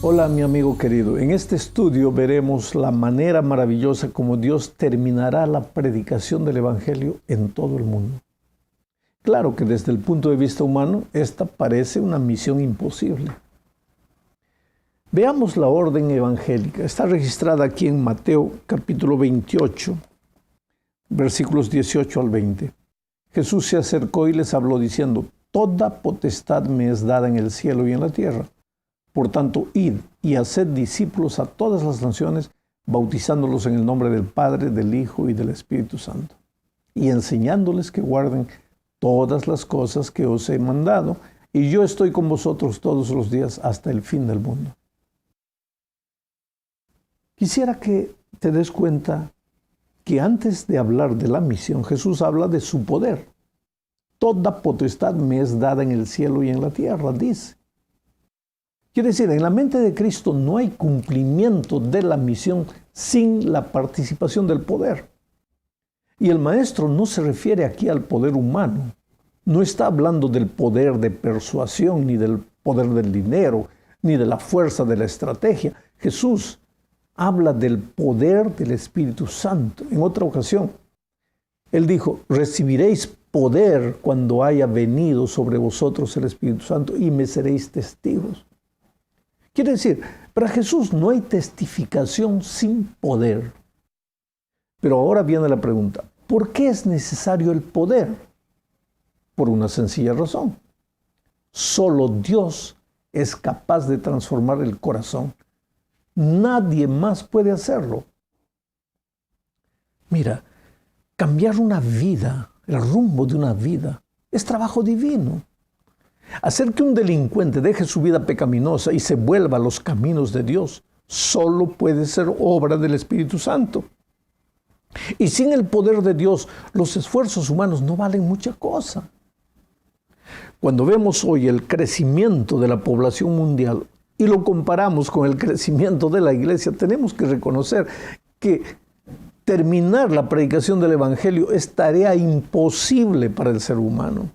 Hola mi amigo querido, en este estudio veremos la manera maravillosa como Dios terminará la predicación del Evangelio en todo el mundo. Claro que desde el punto de vista humano, esta parece una misión imposible. Veamos la orden evangélica. Está registrada aquí en Mateo capítulo 28, versículos 18 al 20. Jesús se acercó y les habló diciendo: «Toda potestad me es dada en el cielo y en la tierra. Por tanto, id y haced discípulos a todas las naciones, bautizándolos en el nombre del Padre, del Hijo y del Espíritu Santo, y enseñándoles que guarden todas las cosas que os he mandado, y yo estoy con vosotros todos los días hasta el fin del mundo». Quisiera que te des cuenta que antes de hablar de la misión, Jesús habla de su poder. Toda potestad me es dada en el cielo y en la tierra, dice. Quiere decir, en la mente de Cristo no hay cumplimiento de la misión sin la participación del poder. Y el maestro no se refiere aquí al poder humano. No está hablando del poder de persuasión, ni del poder del dinero, ni de la fuerza de la estrategia. Jesús habla del poder del Espíritu Santo. En otra ocasión, Él dijo: «Recibiréis poder cuando haya venido sobre vosotros el Espíritu Santo y me seréis testigos». Quiere decir, para Jesús no hay testificación sin poder. Pero ahora viene la pregunta: ¿por qué es necesario el poder? Por una sencilla razón. Solo Dios es capaz de transformar el corazón. Nadie más puede hacerlo. Mira, cambiar una vida, el rumbo de una vida, es trabajo divino. Hacer que un delincuente deje su vida pecaminosa y se vuelva a los caminos de Dios solo puede ser obra del Espíritu Santo. Y sin el poder de Dios, los esfuerzos humanos no valen mucha cosa. Cuando vemos hoy el crecimiento de la población mundial y lo comparamos con el crecimiento de la iglesia, tenemos que reconocer que terminar la predicación del Evangelio es tarea imposible para el ser humano.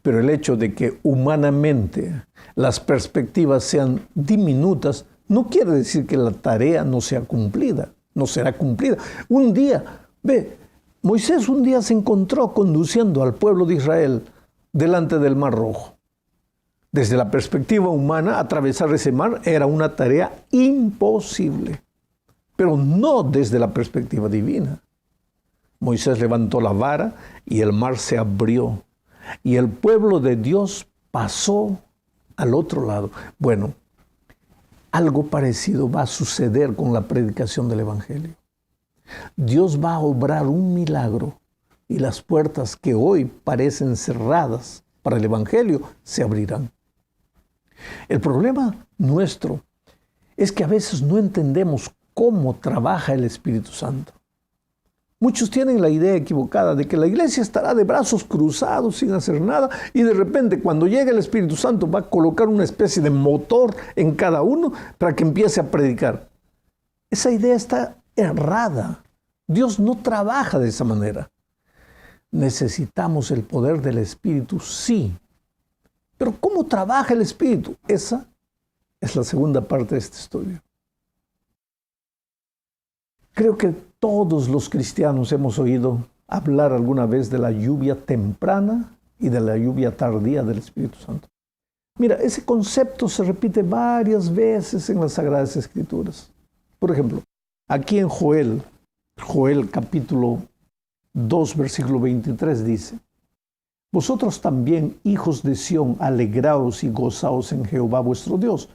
Pero el hecho de que humanamente las perspectivas sean diminutas no quiere decir que la tarea no sea cumplida, no será cumplida. Un día, Moisés un día se encontró conduciendo al pueblo de Israel delante del Mar Rojo. Desde la perspectiva humana, atravesar ese mar era una tarea imposible, pero no desde la perspectiva divina. Moisés levantó la vara y el mar se abrió. Y el pueblo de Dios pasó al otro lado. Bueno, algo parecido va a suceder con la predicación del Evangelio. Dios va a obrar un milagro y las puertas que hoy parecen cerradas para el Evangelio se abrirán. El problema nuestro es que a veces no entendemos cómo trabaja el Espíritu Santo. Muchos tienen la idea equivocada de que la iglesia estará de brazos cruzados sin hacer nada y de repente cuando llegue el Espíritu Santo va a colocar una especie de motor en cada uno para que empiece a predicar. Esa idea está errada. Dios no trabaja de esa manera. Necesitamos el poder del Espíritu, sí. Pero ¿cómo trabaja el Espíritu? Esa es la segunda parte de este estudio. Creo que todos los cristianos hemos oído hablar alguna vez de la lluvia temprana y de la lluvia tardía del Espíritu Santo. Mira, ese concepto se repite varias veces en las Sagradas Escrituras. Por ejemplo, aquí en Joel capítulo 2, versículo 23 dice: «Vosotros también, hijos de Sión, alegraos y gozaos en Jehová vuestro Dios,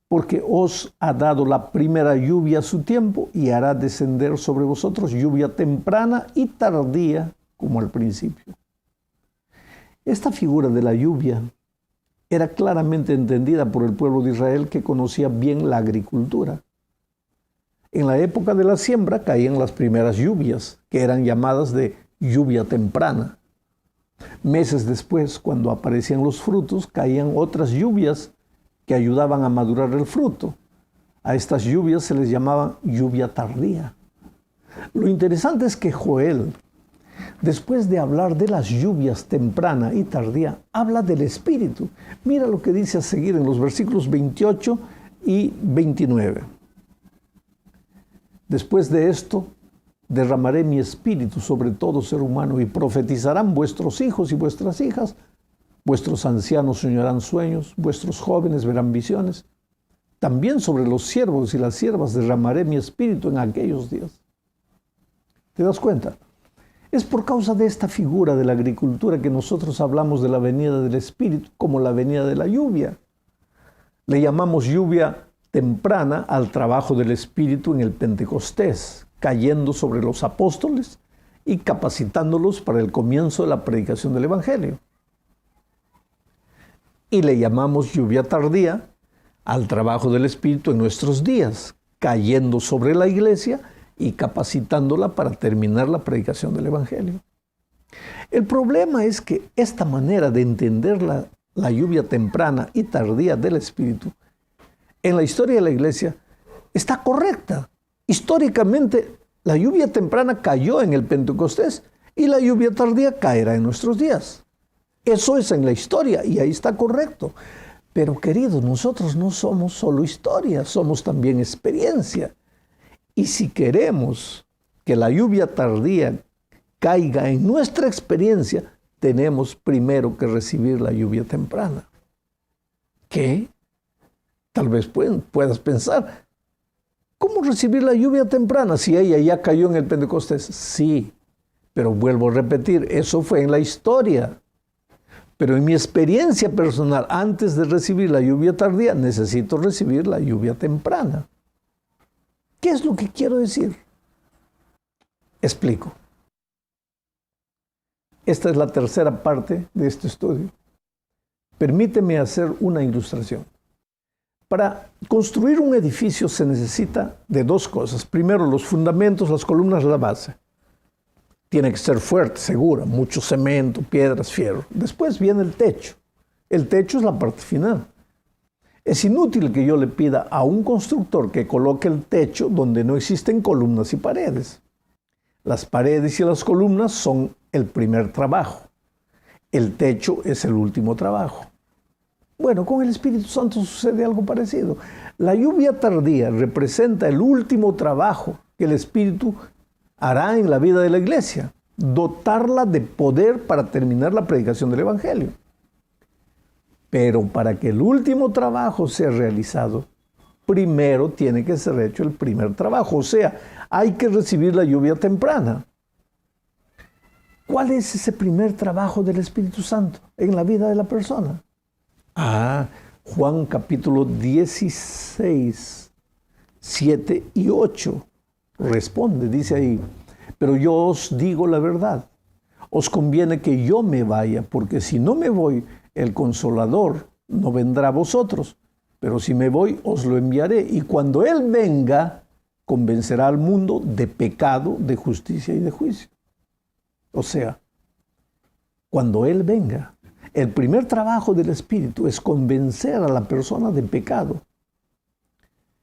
porque os ha dado la primera lluvia a su tiempo y hará descender sobre vosotros lluvia temprana y tardía como al principio». Esta figura de la lluvia era claramente entendida por el pueblo de Israel, que conocía bien la agricultura. En la época de la siembra caían las primeras lluvias, que eran llamadas de lluvia temprana. Meses después, cuando aparecían los frutos, caían otras lluvias que ayudaban a madurar el fruto. A estas lluvias se les llamaba lluvia tardía. Lo interesante es que Joel, después de hablar de las lluvias temprana y tardía, habla del Espíritu. Mira lo que dice a seguir en los versículos 28 y 29. Después de esto, derramaré mi espíritu sobre todo ser humano y profetizarán vuestros hijos y vuestras hijas, vuestros ancianos soñarán sueños, vuestros jóvenes verán visiones. También sobre los siervos y las siervas derramaré mi espíritu en aquellos días. ¿Te das cuenta? Es por causa de esta figura de la agricultura que nosotros hablamos de la venida del Espíritu como la venida de la lluvia. Le llamamos lluvia temprana al trabajo del Espíritu en el Pentecostés, cayendo sobre los apóstoles y capacitándolos para el comienzo de la predicación del Evangelio. Y le llamamos lluvia tardía al trabajo del Espíritu en nuestros días, cayendo sobre la iglesia y capacitándola para terminar la predicación del Evangelio. El problema es que esta manera de entender la lluvia temprana y tardía del Espíritu en la historia de la iglesia está correcta. Históricamente, la lluvia temprana cayó en el Pentecostés y la lluvia tardía caerá en nuestros días. Eso es en la historia y ahí está correcto. Pero queridos, nosotros no somos solo historia, somos también experiencia. Y si queremos que la lluvia tardía caiga en nuestra experiencia, tenemos primero que recibir la lluvia temprana. ¿Qué? Tal vez puedas pensar, ¿cómo recibir la lluvia temprana si ella ya cayó en el Pentecostés? Sí, pero vuelvo a repetir, eso fue en la historia. Pero en mi experiencia personal, antes de recibir la lluvia tardía, necesito recibir la lluvia temprana. ¿Qué es lo que quiero decir? Explico. Esta es la tercera parte de este estudio. Permíteme hacer una ilustración. Para construir un edificio se necesita de dos cosas. Primero, los fundamentos, las columnas, la base. Tiene que ser fuerte, segura, mucho cemento, piedras, fierro. Después viene el techo. El techo es la parte final. Es inútil que yo le pida a un constructor que coloque el techo donde no existen columnas y paredes. Las paredes y las columnas son el primer trabajo. El techo es el último trabajo. Bueno, con el Espíritu Santo sucede algo parecido. La lluvia tardía representa el último trabajo que el Espíritu hará en la vida de la iglesia, dotarla de poder para terminar la predicación del Evangelio. Pero para que el último trabajo sea realizado, primero tiene que ser hecho el primer trabajo, o sea, hay que recibir la lluvia temprana. ¿Cuál es ese primer trabajo del Espíritu Santo en la vida de la persona? Juan capítulo 16, 7 y 8. Responde, dice ahí, pero yo os digo la verdad, os conviene que yo me vaya, porque si no me voy, el Consolador no vendrá a vosotros, pero si me voy, os lo enviaré, y cuando Él venga, convencerá al mundo de pecado, de justicia y de juicio. O sea, cuando Él venga, el primer trabajo del Espíritu es convencer a la persona de pecado,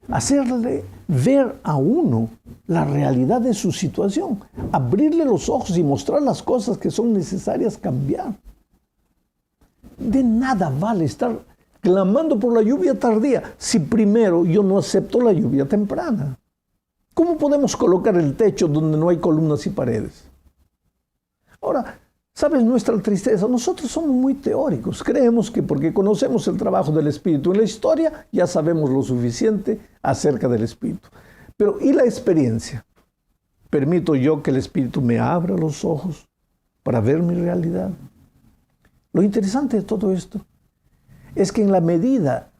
hacerle ver a uno la realidad de su situación, abrirle los ojos y mostrar las cosas que son necesarias cambiar. De nada vale estar clamando por la lluvia tardía si primero yo no acepto la lluvia temprana. ¿Cómo podemos colocar el techo donde no hay columnas y paredes? Ahora, ¿sabes nuestra tristeza? Nosotros somos muy teóricos. Creemos que porque conocemos el trabajo del Espíritu en la historia, ya sabemos lo suficiente acerca del Espíritu. Pero ¿y la experiencia? ¿Permito yo que el Espíritu me abra los ojos para ver mi realidad? Lo interesante de todo esto es que en la medida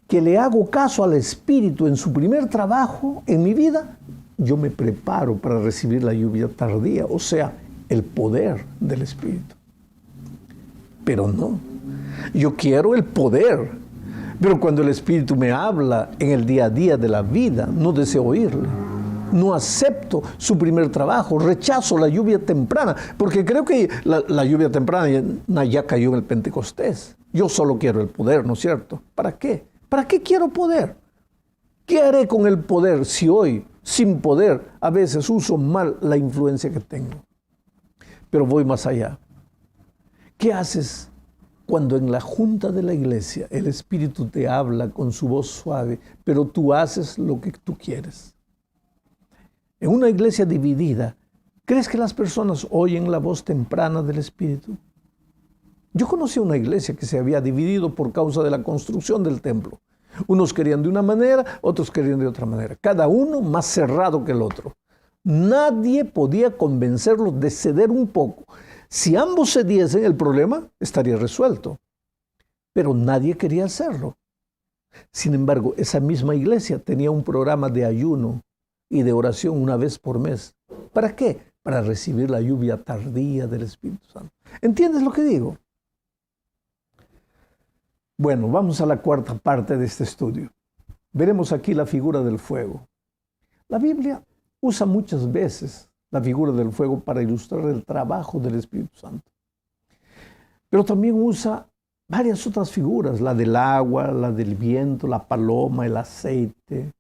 que le hago caso al Espíritu en su primer trabajo en mi vida, yo me preparo para recibir la lluvia tardía, o sea, el poder del Espíritu. Pero no, yo quiero el poder, pero cuando el Espíritu me habla en el día a día de la vida, no deseo oírle. No acepto su primer trabajo, rechazo la lluvia temprana, porque creo que la lluvia temprana ya cayó en el Pentecostés. Yo solo quiero el poder, ¿no es cierto? ¿Para qué? ¿Para qué quiero poder? ¿Qué haré con el poder si hoy, sin poder, a veces uso mal la influencia que tengo? Pero voy más allá. ¿Qué haces Cuando en la junta de la iglesia el Espíritu te habla con su voz suave, pero tú haces lo que tú quieres. En una iglesia dividida, ¿crees que las personas oyen la voz temprana del Espíritu? Yo conocí una iglesia que se había dividido por causa de la construcción del templo. Unos querían de una manera, otros querían de otra manera. Cada uno más cerrado que el otro. Nadie podía convencerlos de ceder un poco. Si ambos cediesen, el problema estaría resuelto. Pero nadie quería hacerlo. Sin embargo, esa misma iglesia tenía un programa de ayuno y de oración una vez por mes. ¿Para qué? Para recibir la lluvia tardía del Espíritu Santo. ¿Entiendes lo que digo? Bueno, vamos a la cuarta parte de este estudio. Veremos aquí la figura del fuego. La Biblia usa muchas veces la figura del fuego para ilustrar el trabajo del Espíritu Santo. Pero también usa varias otras figuras, la del agua, la del viento, la paloma, el aceite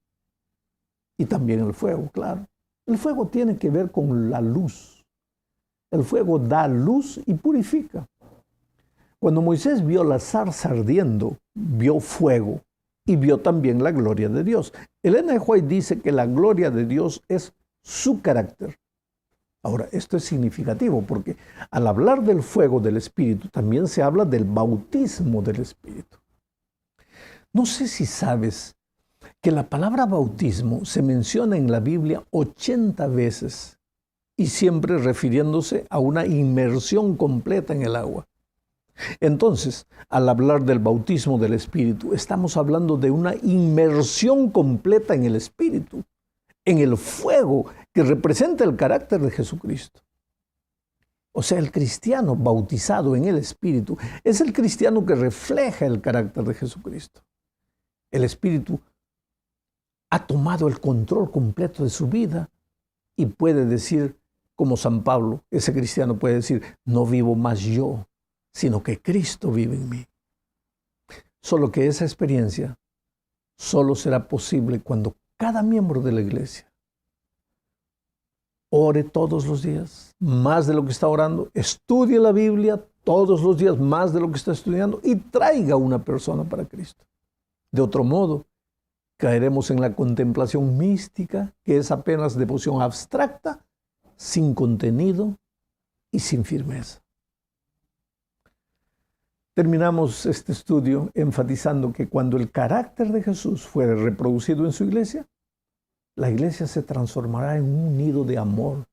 y también el fuego, claro. El fuego tiene que ver con la luz. El fuego da luz y purifica. Cuando Moisés vio la zarza ardiendo, vio fuego y vio también la gloria de Dios. Elena de White dice que la gloria de Dios es su carácter. Ahora, esto es significativo porque al hablar del fuego del Espíritu, también se habla del bautismo del Espíritu. No sé si sabes que la palabra bautismo se menciona en la Biblia 80 veces y siempre refiriéndose a una inmersión completa en el agua. Entonces, al hablar del bautismo del Espíritu, estamos hablando de una inmersión completa en el Espíritu, en el fuego que representa el carácter de Jesucristo. O sea, el cristiano bautizado en el Espíritu es el cristiano que refleja el carácter de Jesucristo. El Espíritu ha tomado el control completo de su vida y puede decir, como San Pablo, ese cristiano puede decir, no vivo más yo, sino que Cristo vive en mí. Solo que esa experiencia solo será posible cuando cada miembro de la iglesia ore todos los días, más de lo que está orando, estudie la Biblia todos los días, más de lo que está estudiando, y traiga una persona para Cristo. De otro modo, caeremos en la contemplación mística, que es apenas devoción abstracta, sin contenido y sin firmeza. Terminamos este estudio enfatizando que cuando el carácter de Jesús fuere reproducido en su iglesia, la iglesia se transformará en un nido de amor,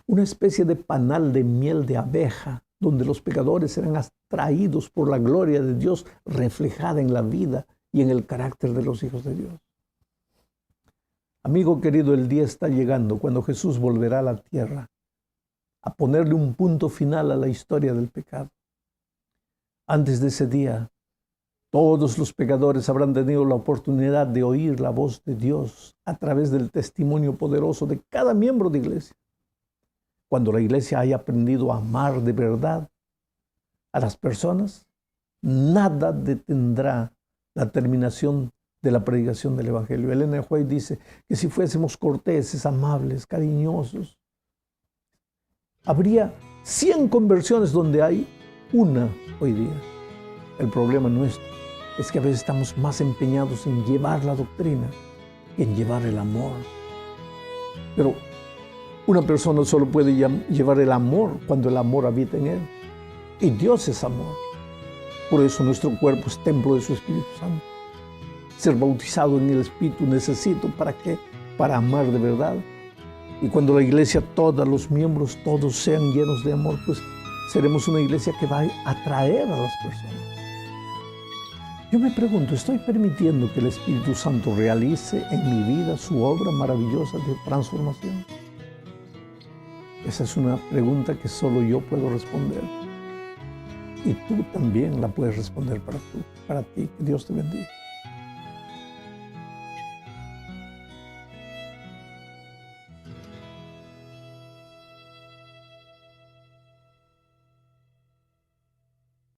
una especie de panal de miel de abeja, donde los pecadores serán atraídos por la gloria de Dios reflejada en la vida y en el carácter de los hijos de Dios. Amigo querido, el día está llegando cuando Jesús volverá a la tierra a ponerle un punto final a la historia del pecado. Antes de ese día, todos los pecadores habrán tenido la oportunidad de oír la voz de Dios a través del testimonio poderoso de cada miembro de iglesia. Cuando la iglesia haya aprendido a amar de verdad a las personas, nada detendrá la terminación de la predicación del Evangelio. Elena de White dice que si fuésemos corteses, amables, cariñosos, habría 100 conversiones donde hay una hoy día. El problema nuestro es que a veces estamos más empeñados en llevar la doctrina que en llevar el amor. Pero una persona solo puede llevar el amor cuando el amor habita en él. Y Dios es amor. Por eso nuestro cuerpo es templo de su Espíritu Santo. Ser bautizado en el Espíritu necesito, ¿para qué? Para amar de verdad. Y cuando la iglesia, todos los miembros, todos sean llenos de amor, pues seremos una iglesia que va a atraer a las personas. Yo me pregunto, ¿estoy permitiendo que el Espíritu Santo realice en mi vida su obra maravillosa de transformación? Esa es una pregunta que solo yo puedo responder. Y tú también la puedes responder para ti. Que Dios te bendiga.